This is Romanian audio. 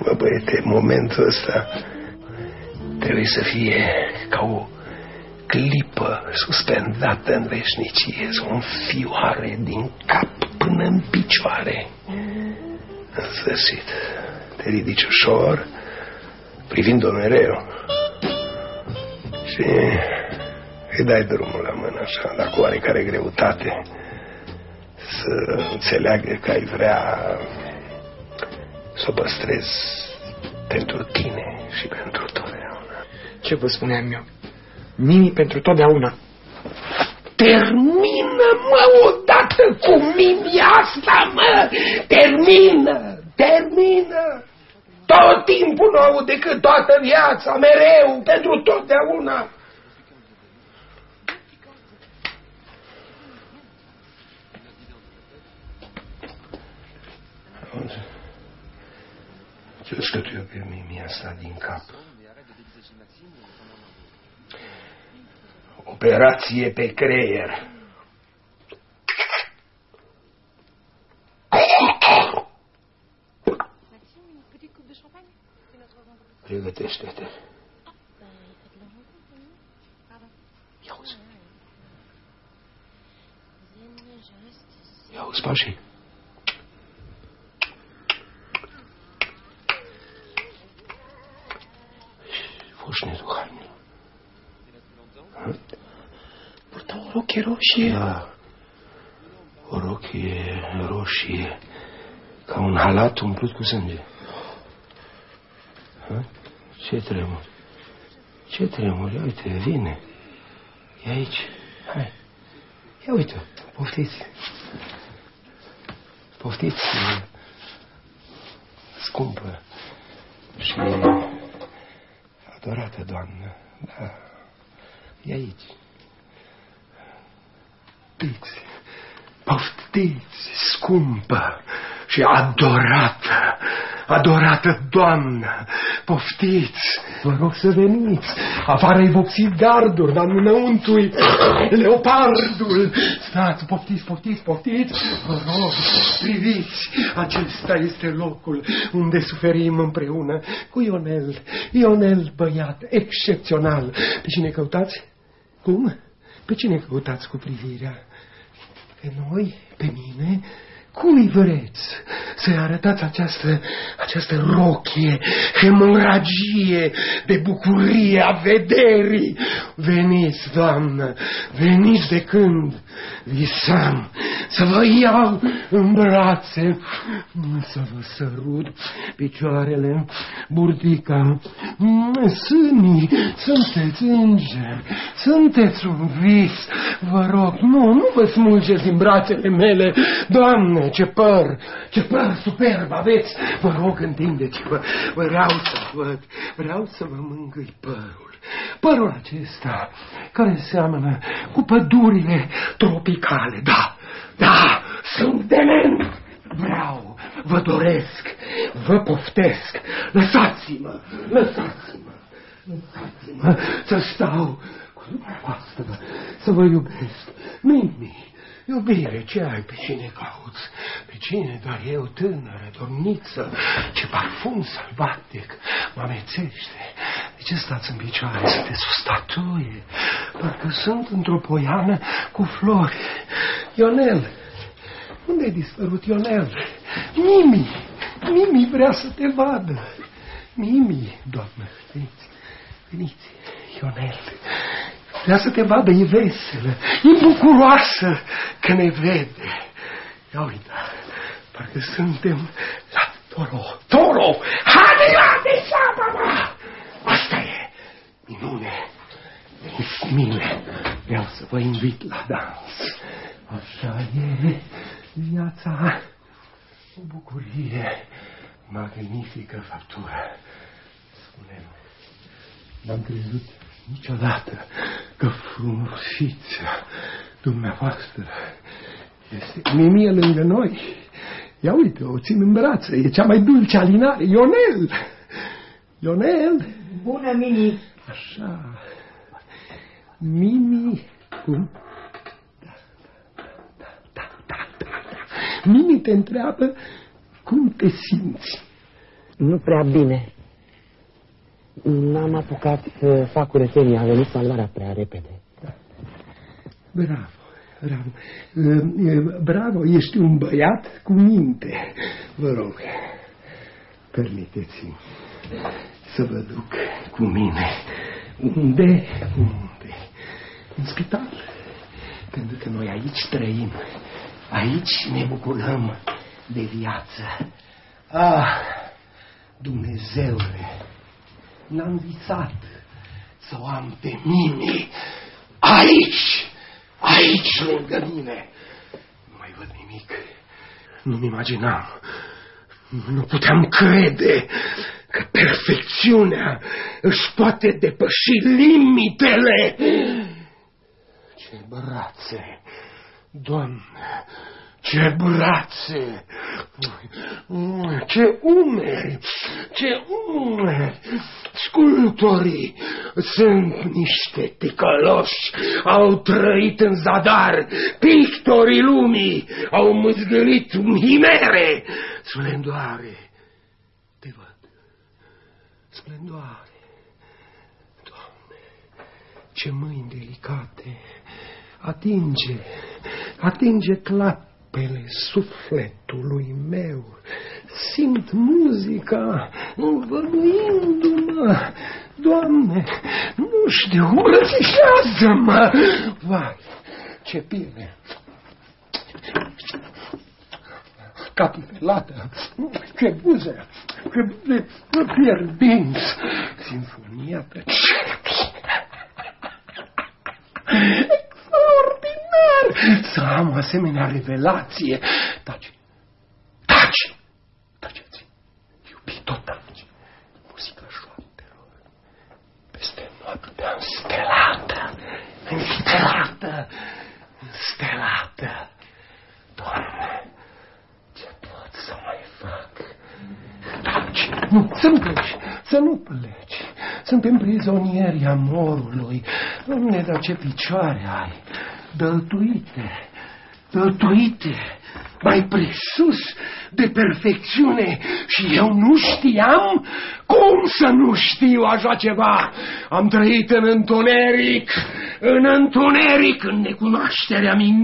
Bă, băiete, momentul ăsta trebuie să fie ca o clipă suspendată în veșnicie, să o înfioare din cap până în picioare. În sfârșit, te ridici ușor, privind-o mereu, și îi dai drumul la mână așa, dar cu oarecare greutate, să înțeleagă că ai vrea să o păstrezi pentru tine și pentru totdeauna. Ce vă spuneam eu? Mimi pentru totdeauna. Termină, mă, odată cu Mimi asta, mă! Termină! Tot timpul nu aud decât toată viața, mereu, pentru totdeauna. Ce scătuie pe Mimi asta din cap? Operație pe creier. Pregătește-te. Ia-uzi. Ia-uzi, pașii. Foșnetul hainelor. Purta o rochie roșie. Da. O rochie roșie, ca un halat umplut cu sânge. Ha? Ce tremur? Ce tremur? Ia uite, vine. E aici. Hai. Ia uite, poftiți. Poftiți, scumpă și adorată doamnă. Da. E aici. Poftiți, poftiți, scumpă și adorată doamnă, poftiți, vă rog să veniți, afară-i vopsit garduri, dar înăuntru-i leopardul. Stați, poftiți, vă rog, priviți, acesta este locul unde suferim împreună cu Ionel, băiat excepțional. Pe cine căutați? Cum? Pe cine căutați cu privirea? Pe noi? Pe mine? Cui vreți să-i arătați această rochie, hemoragie de bucurie a vederii? Veniți, doamnă, veniți de când visam să vă iau în brațe, să vă sărut picioarele, burtica, sânii, sunteți îngeri, sunteți un vis, vă rog, nu vă smulgeți din brațele mele, doamnă. Ce păr superb aveți! Vă rog, întindeți-vă, vreau să vă mângâi părul acesta care seamănă cu pădurile tropicale. Da, sunt dement! Vreau, vă doresc, vă poftesc, lăsați-mă să stau cu dumneavoastră, să vă iubesc. Mimi, iubire, ce ai? Pe cine cauți? Pe cine? Doar eu, tânără, dorniță. Ce parfum sălbatic mă amețește. De ce stați în picioare? Sunteți o statuie. Parcă sunt într-o poiană cu flori. Ionel, unde-ai dispărut, Ionel? Mimi vrea să te vadă. Mimi, doamnă, veniți, Ionel. Vrea să te vadă, e veselă, e bucuroasă că ne vede. Ia uite, parcă suntem la Toro. Haide, șapama! Asta e, minune. Veniți cu mine, vreau să vă invit la dans. Așa e viața, o bucurie, magnifică faptură. Spune-mi, n-am crezut niciodată că frumusețea dumneavoastră este. Mimi e lângă noi. Ia uite, o țin în brațe. E cea mai dulce alinare. Ionel! Bună, Mimi! Așa. Mimi... Cum? Da. Mimi te întreabă cum te simți. Nu prea bine. N-am apucat să fac curățenie, a venit salvarea prea repede. Bravo, bravo. Bravo, ești un băiat cu minte. Vă rog, permiteți-mi să vă duc cu mine. Unde? În spital. Pentru că noi aici trăim. Aici ne bucurăm de viață. Dumnezeule, n-am visat să o am pe Mimi aici lângă mine. Nu mai văd nimic. Nu-mi imaginam. Nu puteam crede că perfecțiunea își poate depăși limitele. Ce brațe, Doamne, ce brațe, ce umeri, sculptorii sunt niște ticăloși, au trăit în zadar, pictorii lumii au mâzgălit himere, splendoare, te văd, splendoare, Doamne, ce mâini delicate, atinge clapele sufletului meu, simt muzica învăluindu-mă, Doamne, nu știu, îmbrățișează-mă, vai, ce piele, capitelată, ce buze fierbinți, sinfonia tăcerii. Extraordinar să am asemenea revelație. Taceți, iubito, taci. Muzica șoaptelor peste noaptea înstelată. Doamne, ce pot să mai fac? Taci, nu, să nu pleci. Suntem prizonieri amorului. Doamne, dar ce picioare ai, dăltuite, mai presus de perfecțiune, și eu nu știam? Cum să nu știu așa ceva? Am trăit în întuneric, în necunoașterea minunată.